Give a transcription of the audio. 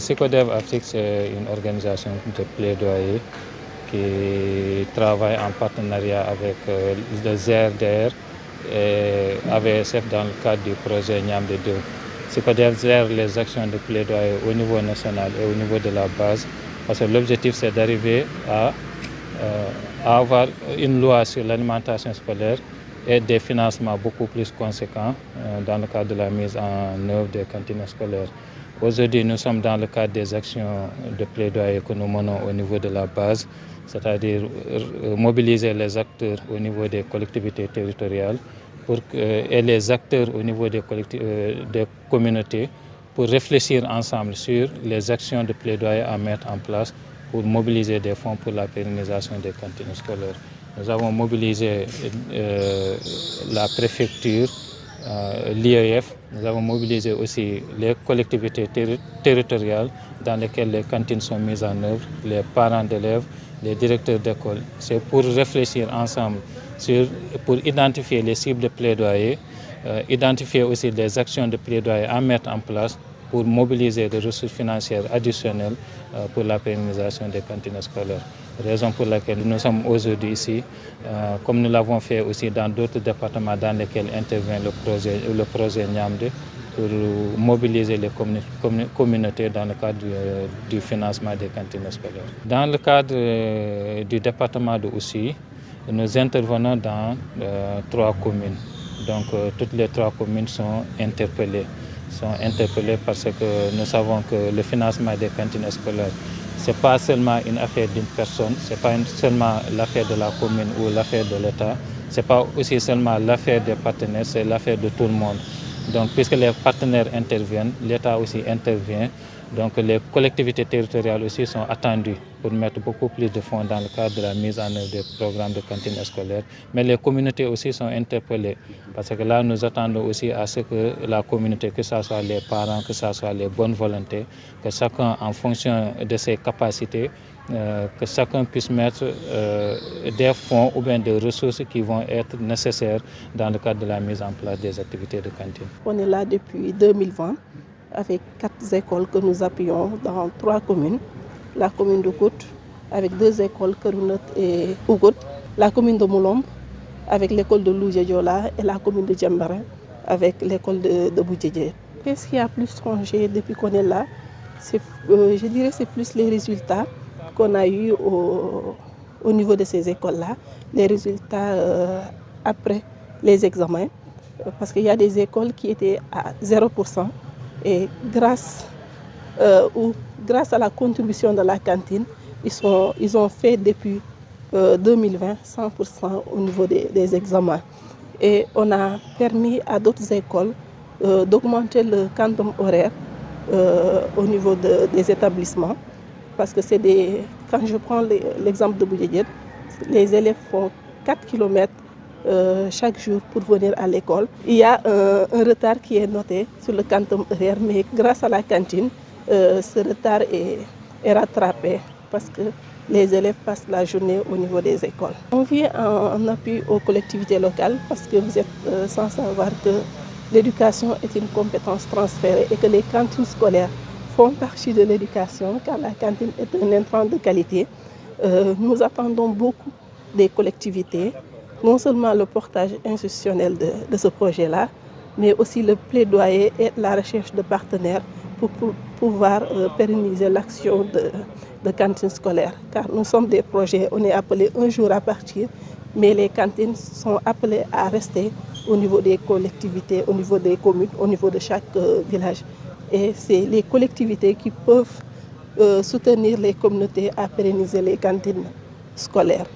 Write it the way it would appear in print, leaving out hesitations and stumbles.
Psychodev Afrique, c'est une organisation de plaidoyer qui travaille en partenariat avec le ZRDR et AVSF dans le cadre du projet Niamde 2. Psychodev gère les actions de plaidoyer au niveau national et au niveau de la base, parce que l'objectif c'est d'arriver à avoir une loi sur l'alimentation scolaire et des financements beaucoup plus conséquents dans le cadre de la mise en œuvre des cantines scolaires. Aujourd'hui, nous sommes dans le cadre des actions de plaidoyer que nous menons au niveau de la base, c'est-à-dire mobiliser les acteurs au niveau des collectivités territoriales et les acteurs au niveau des communautés pour réfléchir ensemble sur les actions de plaidoyer à mettre en place pour mobiliser des fonds pour la pérennisation des cantines scolaires. Nous avons mobilisé la préfecture, l'IEF, nous avons mobilisé aussi les collectivités territoriales dans lesquelles les cantines sont mises en œuvre, les parents d'élèves, les directeurs d'école. C'est pour réfléchir ensemble pour identifier les cibles de plaidoyer, identifier aussi les actions de plaidoyer à mettre en place pour mobiliser des ressources financières additionnelles pour la pérennisation des cantines scolaires. Raison pour laquelle nous sommes aujourd'hui ici, comme nous l'avons fait aussi dans d'autres départements dans lesquels intervient le projet Niamde, pour mobiliser les communautés dans le cadre du financement des cantines scolaires. Dans le cadre du département de Oussouye, nous intervenons dans 3 communes. Donc toutes les 3 communes sont interpellées parce que nous savons que le financement des cantines scolaires, ce n'est pas seulement une affaire d'une personne, ce n'est pas seulement l'affaire de la commune ou l'affaire de l'État, ce n'est pas aussi seulement l'affaire des partenaires, c'est l'affaire de tout le monde. Donc puisque les partenaires interviennent, l'État aussi intervient, donc les collectivités territoriales aussi sont attendues pour mettre beaucoup plus de fonds dans le cadre de la mise en œuvre des programmes de cantines scolaires. Mais les communautés aussi sont interpellées, parce que là nous attendons aussi à ce que la communauté, que ce soit les parents, que ce soit les bonnes volontés, que chacun en fonction de ses capacités, que chacun puisse mettre des fonds ou bien des ressources qui vont être nécessaires dans le cadre de la mise en place des activités de cantine. On est là depuis 2020 avec 4 écoles que nous appuyons dans 3 communes. La commune de Kout avec 2 écoles, Kerounot et Ougout. La commune de Moulombe avec l'école de Loudjediola et la commune de Djembara avec l'école de Boudjedje. Qu'est-ce qui a plus changé depuis qu'on est là? Je dirais que c'est plus les résultats qu'on a eu au niveau de ces écoles-là, les résultats après les examens, parce qu'il y a des écoles qui étaient à 0% et grâce à la contribution de la cantine, ils ont fait depuis 2020 100% au niveau des examens. Et on a permis à d'autres écoles d'augmenter le quantum horaire au niveau des établissements. Parce que quand je prends l'exemple de Boudjedje, les élèves font 4 km chaque jour pour venir à l'école. Il y a un retard qui est noté sur le quantum horaire, mais grâce à la cantine, ce retard est rattrapé parce que les élèves passent la journée au niveau des écoles. On vient en appui aux collectivités locales parce que vous êtes sans savoir que l'éducation est une compétence transférée et que les cantines scolaires font partie de l'éducation, car la cantine est un intrant de qualité. Nous attendons beaucoup des collectivités, non seulement le portage institutionnel de ce projet-là, mais aussi le plaidoyer et la recherche de partenaires pour pouvoir pérenniser l'action de cantines scolaires. Car nous sommes des projets, on est appelé un jour à partir, mais les cantines sont appelées à rester au niveau des collectivités, au niveau des communes, au niveau de chaque village. Et c'est les collectivités qui peuvent soutenir les communautés à pérenniser les cantines scolaires.